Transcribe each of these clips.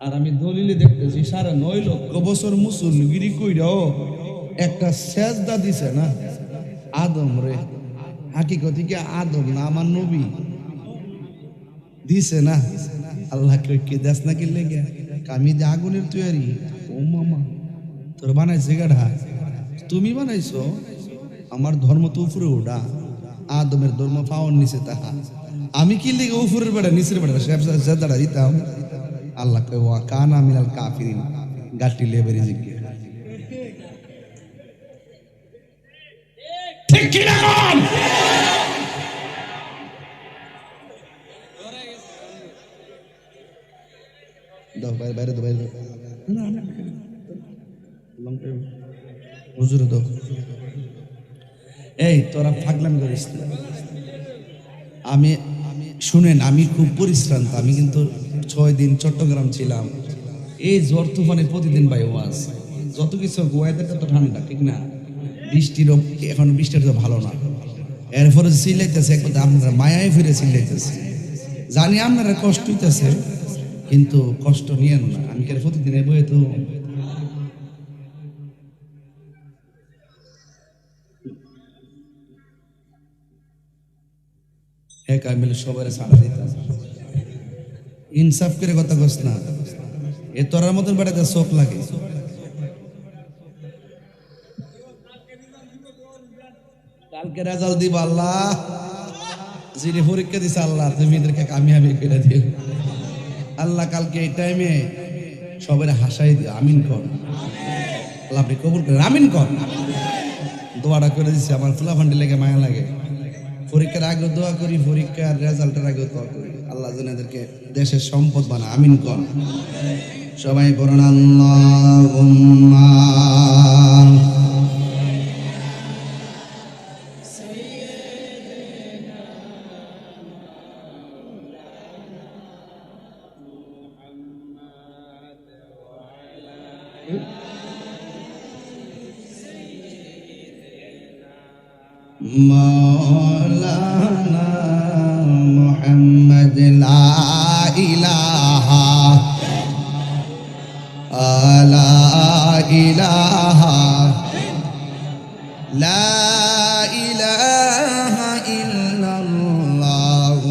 আর আমি দলিলে দেখতেছি 9.5 বছর মুসলগিরি কইরাও একটা সেজদা দিছে না আদম রে। হাকিকতি কি আদম না আমার নবী দিছে না? আল্লাহ কে দেশ না কি লেগে আমি যে আগুনের তৈরি। ও মামা তোর বানাইছে গাড়া, তুমি বানাইছো? আমার ধর্ম তো উপরে ওঠা, আদমের ধর্ম পাওয়ার নিচে তাহা। আমি কি লিগে উপরের বেড়া নিচের বেড়া সেজদাটা দিতাম? আল্লাহ কয় ওয়া কানা মিনাল কাফিরিন, গাটি লেবেরি জিকে ঠিক কি না কোন? দাও বাইরে বাইরে দাও, বাইরে দাও। না না হুজুর দাও। এই তোরা ফাগলামি করিস না। আমি শুনেন, আমি খুব পরিশ্রান্ত। আমি কিন্তু 6 দিন চট্টগ্রাম ছিলাম। এই ঝড় তুফানে প্রতিদিন ভাই ওয়াজ, যত কিছু ওয়েদারটা তো ঠান্ডা, ঠিক না? বৃষ্টিরও এখন বৃষ্টির তো ভালো না। এরপরে চিল্লাইতেছে একবার আপনারা মায়ায় ফিরে চিল্লাইতেছে। জানি আপনারা কষ্ট হইতেছে, কিন্তু কষ্ট নিয়েন না। আমি কেন প্রতিদিন বই তো একা মিলে সবাই সাড়া দিতাম। ইনসাফ করে কথা কস না, এ তোরার মতন বেড়াতে চোখ লাগে। কালকে রেজাল্ট দিব আল্লাহ, যিনি পরীক্ষা দিছে আল্লাহ তুমি এদেরকে কামিয়াবি করে দিও আল্লাহ। কালকে এই টাইমে সবাই হাসাই দিও, আমিন কর আল্লাহ, আপনি কবুল করেন, আমিন কর। দোয়াটা করে দিচ্ছে, আমার ফুলাফান্ডি লেগে মায়া লাগে। পরীক্ষার আগে দোয়া করি, পরীক্ষার রেজাল্টের আগে দোয়া করি আল্লাহ যেন এদেরকে দেশের সম্পদ বানা, আমিন কর। সবাই বলেন আল্লাহুম্মা মাওলানা মুহাম্মদ লা ইলাহা লা ইলাহা লা ইলাহা ইল্লাল্লাহ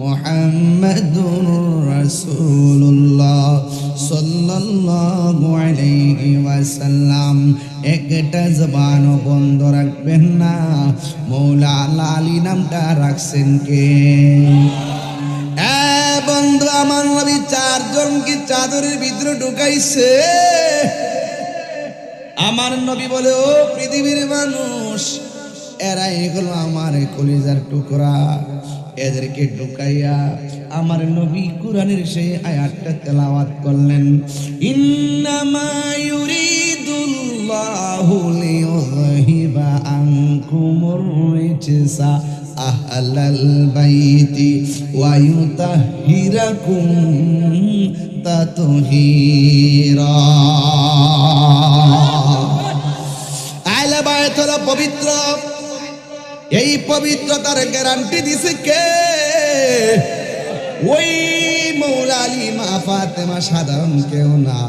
মুহাম্মাদুর রাসূলুল্লাহ সাল্লাল্লাহু আলাইহি ওয়াসাল্লাম। একটা জবান বন্ধ রাখবেন না। মৌলা আলী নামটা রাখছেন কে? বন্ধু আমার নবী 4 জনকে চাদরের ভিতরে ঢুকাইছে। আমার নবী বলে, ও পৃথিবীর মানুষ, এরা এগুলো আমার কলিজার টুকরা, এদেরকে ঢুকাইয়া আমার নবী কুরআনের সেই আয়াতটা তেলাওয়াত করলেন, ইন্নামা ইউরিদুল্লাহু লিয়ুযহিবা আনকুমুর রিজসা আহলাল বাইতি ওয়া ইউতাহহিরাকুম তাতহীরা। আহলে বাইত হলো পবিত্র। এই পবিত্রতার গ্যারান্টি দিছে কে? ওই মৌলা আলী মা ফাতেমা, সাধারণ কেউ না।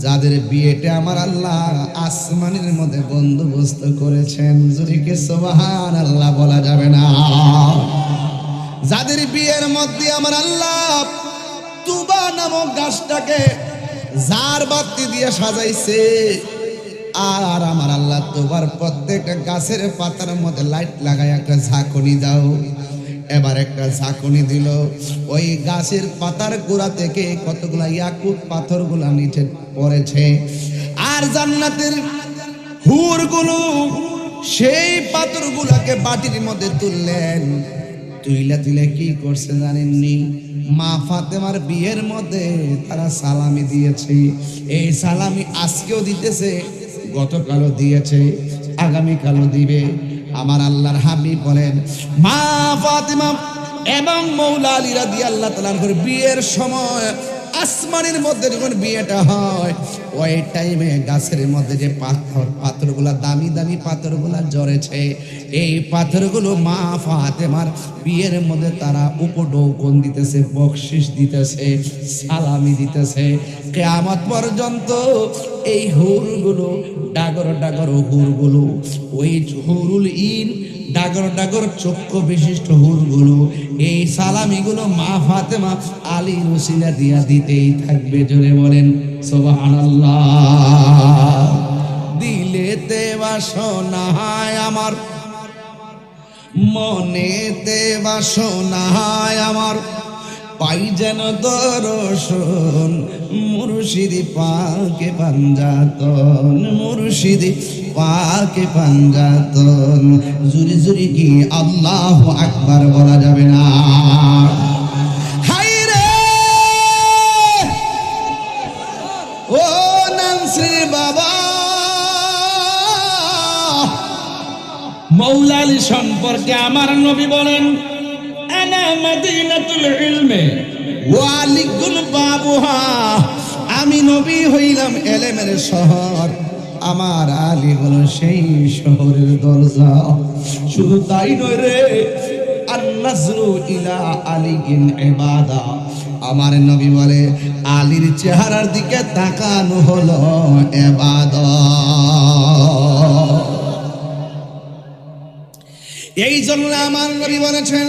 যাদের বিয়েটা আমার আল্লাহ আসমানের মধ্যে বন্দোবস্ত করেছেন, যদি কে সুবহানাল্লাহ বলা যাবে না। যাদের বিয়ের মধ্যে আমার আল্লাহ তুবা নামক গাছটাকে জার বাতি দিয়ে সাজাইছে, আর আমার আল্লাহ তোমার প্রত্যেকটা গাছের পাতার মধ্যে লাইট লাগায় একটা ঝাঁকুনি দাও। এবার একটা ঝাঁকুনি দিল, ওই গাছের পাতার গোড়া থেকে কতগুলা ইয়াকুত পাথরগুলা নিচে পড়েছে। আর জান্নাতের হুরগুলো সেই পাথরগুলাকে বাটির মধ্যে তুললেন। তুলে কি করছে জানেননি? মা ফাতেমার বিয়ের মধ্যে তারা সালামি দিয়েছে। এই সালামি আজকেও দিতেছে, গতকালও দিয়েছে, আগামীকালও দিবে। আমার আল্লাহর হাবিব বলেন, মা ফাতেমা এবং মৌলা আলী রাদিয়াল্লাহু তাআলার বিয়ের সময় আসমানের মধ্যে যখন বিয়েটা হয় ওই টাইমে গাছের মধ্যে যে পাথরগুলা দামি দামি পাথরগুলা জড়েছে, এই পাথরগুলো মা ফাতেমার বিয়ের মধ্যে তারা উপঢৌকন দিতেছে, বকশিশ দিতেছে, সালামি দিতেছে। কিয়ামত পর্যন্ত এই হুরগুলো ডাগর ডাগর হুরগুলো, ওই হুরুল ইন ডাগর ডাগর চক্ষু বিশিষ্ট হুরগুলো এই সালামিগুলো মা ফাতেমা আলীর উসিলা দিয়া দিতেই থাকবে। জোরে বলেন সুবহানাল্লাহ। দিলেতে বাসনা আমার, মনেতে বাসনা আমার, পাই যেন দর্শন মুর্শিদ পাকে পাঞ্জাতন, মুর্শিদ পাকে পাঞ্জাতন। জুরি জুরি কি আল্লাহু আকবার বলা যাবে না? হাই রে ও নামশ্রী বাবা, মৌলা আলী সম্পর্কে আমার নবী বলেন, আনা মদিনাতুল ইলমে ওয়া আলিকুল বাবুহা, আমি নবী হইলাম এলেমের শহর, আমার আলী হলো সেই শহরের দরজা। শুধু তাই নয় রে, আন-নাজরু ইলা আলিগিন ইবাদা, আমার নবী বলে আলীর চেহারার দিকে তাকানো হলো ইবাদত। এই জন্য আমার নবী বলেছেন,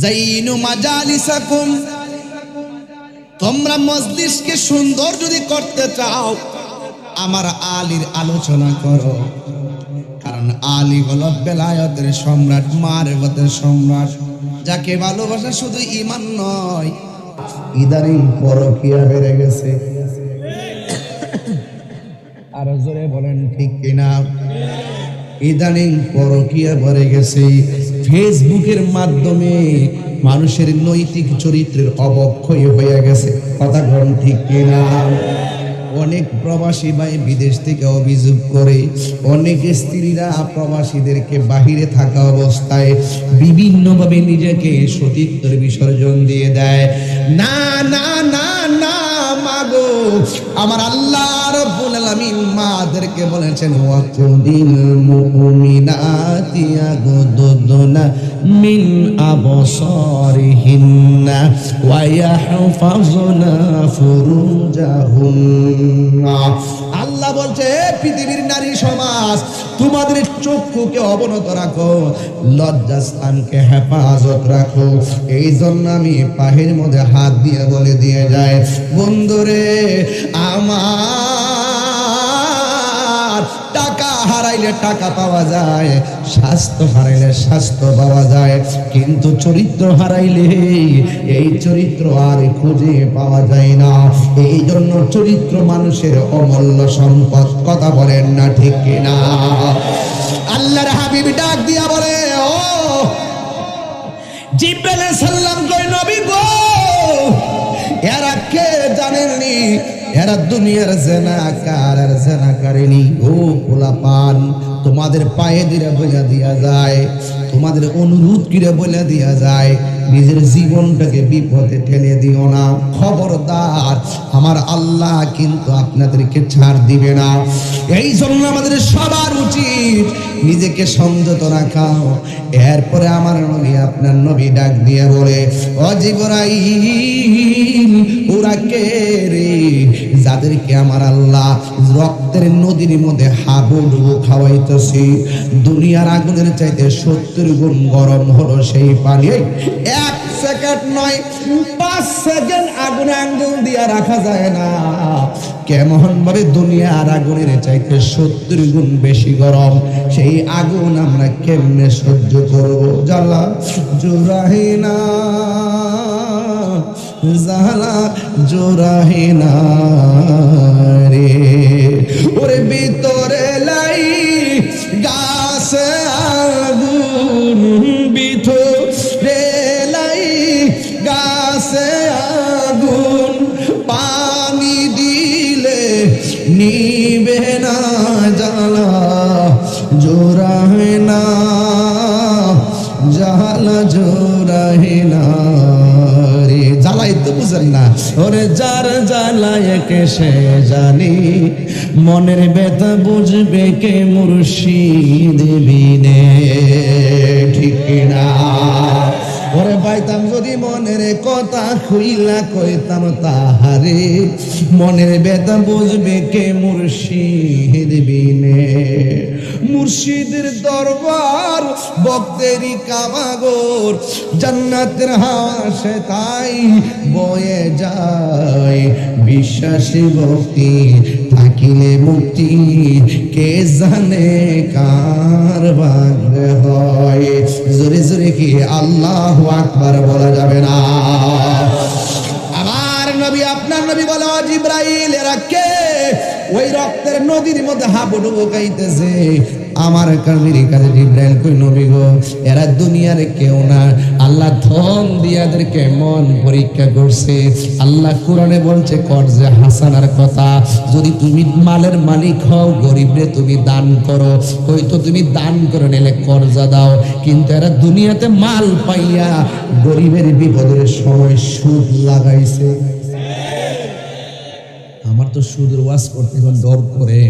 জাইনু মাজালিসাকুম, তোমরা মজলিসকে সুন্দর যদি করতে চাও আমার আলীর আলোচনা করো, কারণ আলী হলো বেলায়েতের সম্রাট, মারিফতের সম্রাট, যাকে ভালোবাসা শুধু ঈমান নয়। ইদানিং পরকীয়া বেড়ে গেছে, আর জোরে বলেন ঠিক কিনা? ইদানিং পরকীয়া বেড়ে গেছে। ফেসবুকের মাধ্যমে মানুষের নৈতিক চরিত্রের অবক্ষয় হয়ে গেছে, কথা বলেন ঠিক কিনা? অনেক প্রবাসী ভাই বিদেশ থেকে অভিযোগ করে, অনেক স্ত্রীরা প্রবাসীদেরকে বাহিরে থাকা অবস্থায় বিভিন্নভাবে নিজেকে সতীত্বের বিসর্জন দিয়ে দেয়। না না না না মাগো, আমার আল্লাহ রাব্বুল আলামিন মাদেরকে বলেছেন, ওয়াকুদিল মুমিনাতি ইয়াগুদুদনা মিন আবসারিহিন্না ওয়া ইয়াহফাযনা ফুরুজাহুন্না। আল্লাহ বলছে, পৃথিবীর নারী সমাজ, তোমাদের চক্ষুকে অবনত রাখো, লজ্জাস্থানকে হেফাজত রাখো। এই জন্য আমি পায়ের মধ্যে হাত দিয়ে বলে দিয়ে যায়, বন্ধুরে আমার, টাকা হারাইলে টাকা পাওয়া যায়, স্বাস্থ্য হারাইলে স্বাস্থ্য পাওয়া যায়, কিন্তু চরিত্র হারাইলে এই চরিত্র আর খুঁজে পাওয়া যায় না। এই জন্য চরিত্র মানুষের অমূল্য সম্পদ, কথা বলেন না ঠিক কিনা? আল্লাহর হাবিব ডাক দিয়া বলে, ও জিব্রাইল আলাইহিস সালাম কই নবী গো, এরা কে জানেননি? এরা দুনিয়ার জেনাকার আর জেনাকারিনী। ও পোলাপান, তোমাদের পায়ে দিয়ে বলে দিয়া যায়, তোমাদের অনুরোধ করে বলে দিয়া যায়, নিজের জীবনটাকে বিপদে ঠেলে দিও না। খবরদার, আমার আল্লাহ কিন্তু আপনাদেরকে ছাড় দিবে না। এই জন্য আমাদের সবার উচিত নিজেকে সংযত রাখা। এরপরে আমার নবী, আপনার নবী ডাক দিয়ে বলে, ও জিবরাইল, ওরা কে রে যাদেরকে আমার আল্লাহ রক্তের নদীর মধ্যে হাবুডুবু খাওয়াইতেছি? দুনিয়ার আগুনের চাইতে 70 গুণ গরম হলো সেই পানি। 1 সেকেন্ড নয়, 5 সেকেন্ড আগুনে আঙ্গুল দিয়া রাখা যায় না। কেমন ভাবে দুনিয়ার আগুনের চাইতে 70 গুণ বেশি গরম, সেই আগুন আমরা কেমনে সহ্য করবো? জ্বালা জোরাহিনা, জ্বালা জোরাহিনা রে, ওরে ভিতরে লাই গাছে আগুন, ভিতরে লাই গাছে আগুন, পানি দিলে নিবে না, জ্বালা জোরাহিনা, জ্বালা জোরাহিনা রে। জ্বালাই তো বুঝেন না। ওরে যার জ্বালায় কে সে জানি, মনের ব্যথা বুঝবে কে মুর্শিদ বিনে, ঠিক না? ওরে পাইতাম যদি মনের কথা খুইলা কইতাম তাহারে, মনের ব্যথা বুঝবে কে মুর্শিদ বিনে। মুর্শিদের দরবার ভক্তেরই কামাগর, জান্নাতের হাওয়া সে তাই বয়ে যায়। বিশ্বাসী ভক্তি থাকিলে মুক্তি, কে জানে কার ভাগ্যে হয়। জোরে জোরে কি আল্লাহু আকবার বলা যাবে না? আমার নবী আপনার নবী বলে, ও জিবরাইল এরা কে? ওই রক্তের নদীর মধ্যে হাবুডুবু গাইতেছে। আমার কামির কাছে জিবরাইল কই, নবী গো এরা দুনিয়ার কেউ না, আল্লাহ ধন দিয়া এদেরকে মন পরীক্ষা করছে। আল্লাহ কোরআনে বলছে কর্জে হাসানার কথা, যদি তুমি মালের মালিক হও, গরিবরে তুমি দান করো, হয়তো তুমি দান করে নিলে কর্জা দাও, কিন্তু এরা দুনিয়াতে মাল পাইয়া গরিবের বিপদের সময় সুদ লাগাইছে। আমার তো সুদের ওয়াজ করতে এখন ডর করে,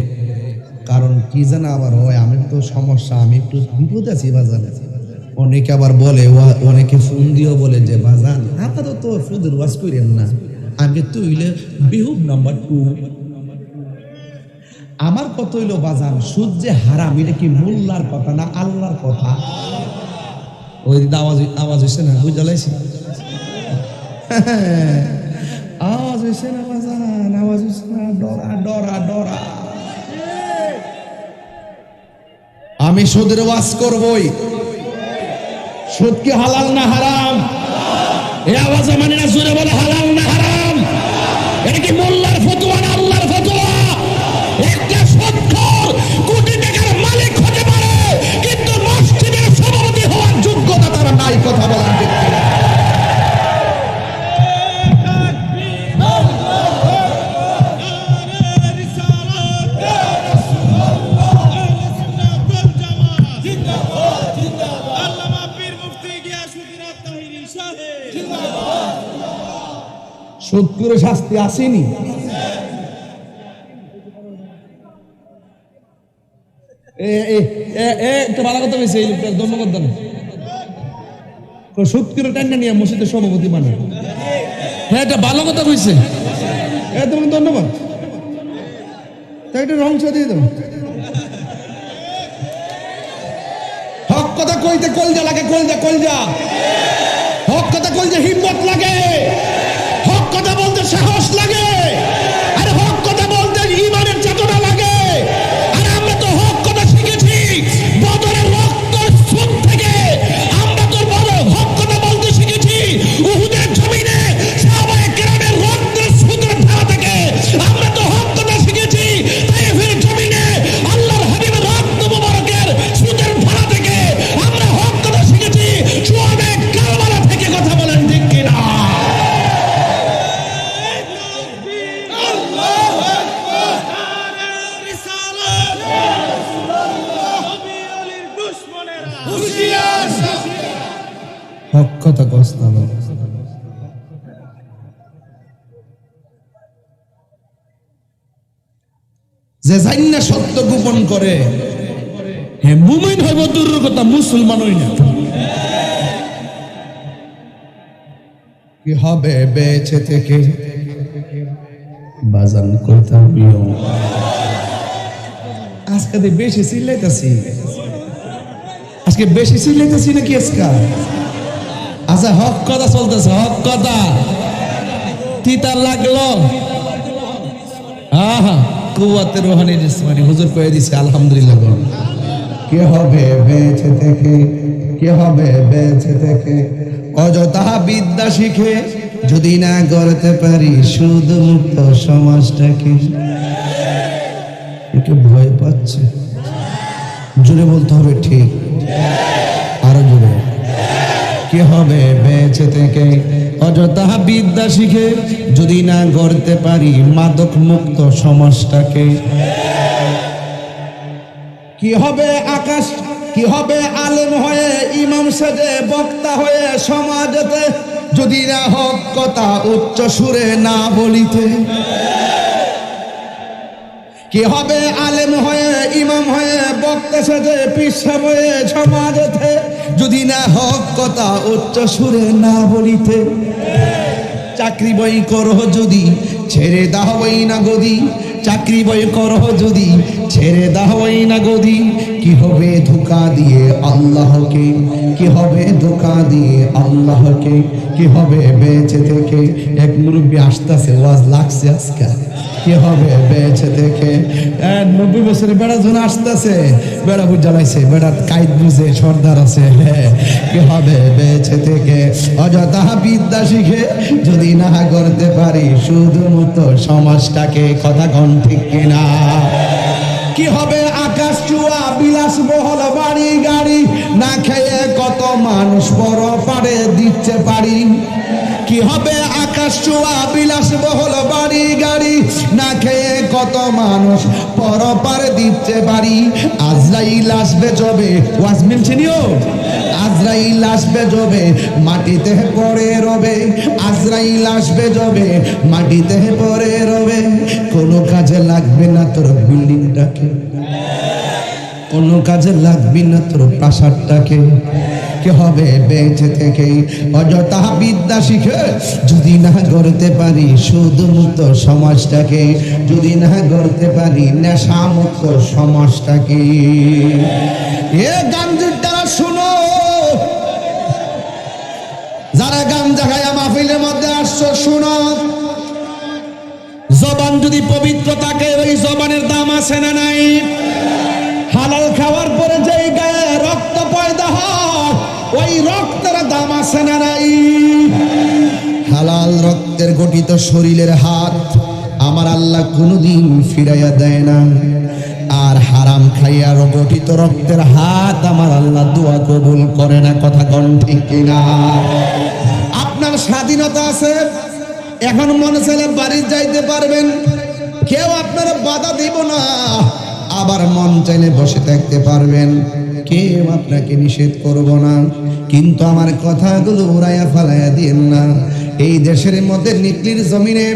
কারণ কি জানা আবার হয়, আমি তো সমস্যা, আমি একটু বিপদ আছি বাজারে। অনেকে আবার বলে, অনেকে ফোন দিয়েও বলে যে বাজান আপাতত সুদের ওয়াজ করেন না, আগে তো হইলে বেহুব নাম্বার 2। আমার কত হইলো বাজান, সুদ যে হারাম, এটা কি মোল্লার কথা না আল্লাহর কথা? ওই আওয়াজ হয়েছে না, বুঝালাইছি আওয়াজ হয়েছে না বাজান, আওয়াজ হয়েছে না? ডরা ডরা ডরা। আমি সুদের ওয়াজ করবই। সুদ কি হালাল না হারাম? এই আওয়াজে মানে না, জোরে বলে হালাল না হারাম? এটা কি মোল্লার ফতোয়া না আল্লাহর ফতোয়া? একটা সুদখোর কোটি টাকার মালিক হতে পারে, কিন্তু মসজিদের সভাপতি হওয়ার যোগ্যতা তার নাই। কথা বলার ঠিক কিনা? সুদ করে শাস্তি আসেনি? একটা ভালো কথা বলছে, এই লোকটা ধন্যবাদ দেন। সুদ করে টান্না নিয়ে মসজিদের সভাপতি বানায়, হ্যাঁ এটা ভালো কথা কইছে, তোমাকে ধন্যবাদ। তাই একটা রং দিয়ে দেবো। হক কথা কইতে কলজা লাগে, কলজা কলজা। হক কথা কইতে হিম্মত লাগে, হক কথা বলতে সাহস লাগে, আর হক কথা বলতে ঈমানের চেতনা লাগে। আর আমরা তো হক কথা শিখেছি বদরের রক্তের স্রোত থেকে, আমরা তো হক কথা বলতে শিখেছি উহুদের জমিনে সাহাবায়ে কেরামের রক্তের স্রোতের ধারা থেকে। আমরা তো হক কথা শিখেছি তায়েফের জমিনে আল্লাহর হাবিবের রক্ত মুবারকের স্রোতের ধারা থেকে। আমরা হক কথা শিখেছি শুআবে কারবালা থেকে। কথা বলেন ঠিক কিনা? হক কথা কষ্ট না। যে জান্না সত্য গোপন করে, হ্যাঁ মুমিন হইব দূরের কথা, মুসলমান হই না। কি হবে বেঁচে থেকে বাজান করতাম বিয়ে। আজকে বেশি চিল্লাইতেছি, আজকে বেশি চিল্লাইতেছি নাকি আজকে? আচ্ছা হক কথা চলতেছে, হক কথা তিতা লাগলো। আহা কুওয়াতে রুহানি জিসমানি হুজুর কয়ে দিছে আলহামদুলিল্লাহ। কি হবে বেঁচে থেকে, কি হবে বেঁচে থেকে অযথা বিদ্যা শিখে যদি না গড়তে পারি সুদ মুক্ত সমাজটাকে। একে ভয় পাচ্ছে, জোরে বলতে হবে ঠিক, আরো জোরে। কি হবে বেঁচে থেকে অযথা বিদ্যা শিখে যদি না গড়তে পারি মাদক মুক্ত সমাজটাকে। কি হবে আকাশ, কি হবে আলেম হয়ে ইমাম সেজে বক্তা হয়ে সমাজেতে যদি না হক কথা উচ্চ সুরে না বলিতে। কি হবে আলেম হয়ে, ইমাম হয়ে, বক্তা সাজে, পীর সাহেব হয়ে সমাজেতে, যদি না হক কথা উচ্চ সুরে না বলিতে। চাকরি বই করো যদি ছেড়ে দাওই না গদি, চাকরি বই করো যদি ছেড়ে দাওই না গদি। কি হবে ধোঁকা দিয়ে আল্লাহকে, কি হবে ধোঁকা দিয়ে আল্লাহকে, কি হবে বেঁচে থেকে। এক মুরব্বী আসতেছে, ওয়াজ লাগছে আজকে। কি হবে বেঁচে থেকে, 90 বছরের বেড়া জন আসতেছে, বেড়া বুঝ জ্বালাইছে, বেড়ার কাইদ বুঝে সর্দার আছে। কি হবে বেঁচে থেকে, অযথা বিদ্যা শিখে যদি না করতে পারি শুধুমাত্র সমাজটাকে। কথা কন ঠিক কিনা? কি হবে আকাশ চুয়া বিলাস বহল বাড়ি গাড়ি, না খেয়ে কত মানুষ বড় পারে দিচ্ছে পারি। কি হবে আকাশ চুয়া বিলাস বহল বাড়ি গাড়ি, না খেয়ে কত মানুষ পর পারে দিচ্ছে পারি। আজরাইল আসবে যবে, ওয়াজ মিলছে নিও, আজরাইল আসবে যবে মাটিতে পড়ে রবে, আজরাইল আসবে যবে মাটিতে পড়ে রবে। কোনো কাজে লাগবে না তোর বিল্ডিংটাকে, কোনো কাজে লাগবে না তোর প্রাসাদটাকে। কি হবে বেঁচে থেকে, অযথা বিদ্যা শিখে যদি না গড়তে পারি শুধুমুক্ত সমাজটাকে, যদি না গড়তে পারি নেশামুক্ত সমাজটাকে। এ গাঞ্জুর দ্বারা শুনো, যারা গাঞ্জা খায়া মাহফিলের মধ্যে আসছো শুনো, জবান যদি পবিত্র থাকে ওই জবানের দাম আছে না নাই? হালাল খাওয়ার পরে যেই গায়ে রক্ত পয়দা হয় ওই রক্তের দাম আছে না নাই? হালাল রক্তের গঠিত শরীরের হাত আমার আল্লাহ কোনোদিন ফিরাইয়া দেয় না, আর হারাম খাইয়া গঠিত রক্তের হাত আমার আল্লাহ দোয়া কবুল করে না। কথা কন ঠিক কিনা? আপনার স্বাধীনতা আছে, এখন মনে চাইলে বাড়ি যাইতে পারবেন, কেউ আপনারা বাধা দিব না। আবার মন চাইলে বসে থাকতে পারবেন, কেউ আপনাকে নিষেধ করব না। কিন্তু আমার কথাগুলো উড়াইয়া ফালাইয়া দিয়েন না। এই দেশের মধ্যে নিকলির জমিনে,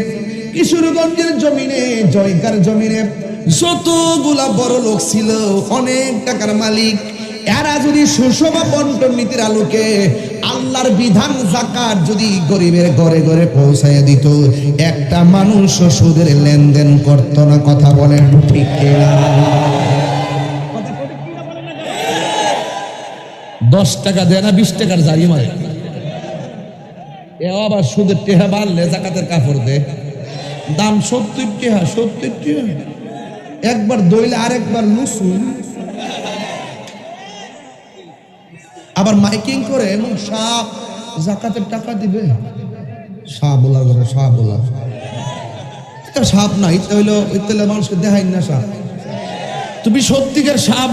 কিশোরগঞ্জের জমিনে, জয়কার জমিনে যতগুলা বড় লোক ছিল, অনেক টাকার মালিক, এরা যদি সুষম বন্টন নীতির আলোকে আল্লাহর বিধান যাকাত যদি গরিবের ঘরে ঘরে পৌঁছায় দিত, একটা মানুষ সুদের লেনদেন করতো না। কথা বলেন ঠিক কিনা? 10 টাকা দেয় না, 20 টাকার জারি মারে। এ আবার সুদের টেহা বাড়লে জাকাতের কাপড় দে, দাম 70 টাকা, 70 টাকা। একবার দইলে আরেকবার লুসুন। আবার মাইকিং করে এমন সাপ জাকাতের টাকা দিবে, সাপ বলার করে সাপ বলা, এটা সাপ না, এটা হইলো মানুষকে দেখাই না সাপ। তুমি সত্যিকার সাপ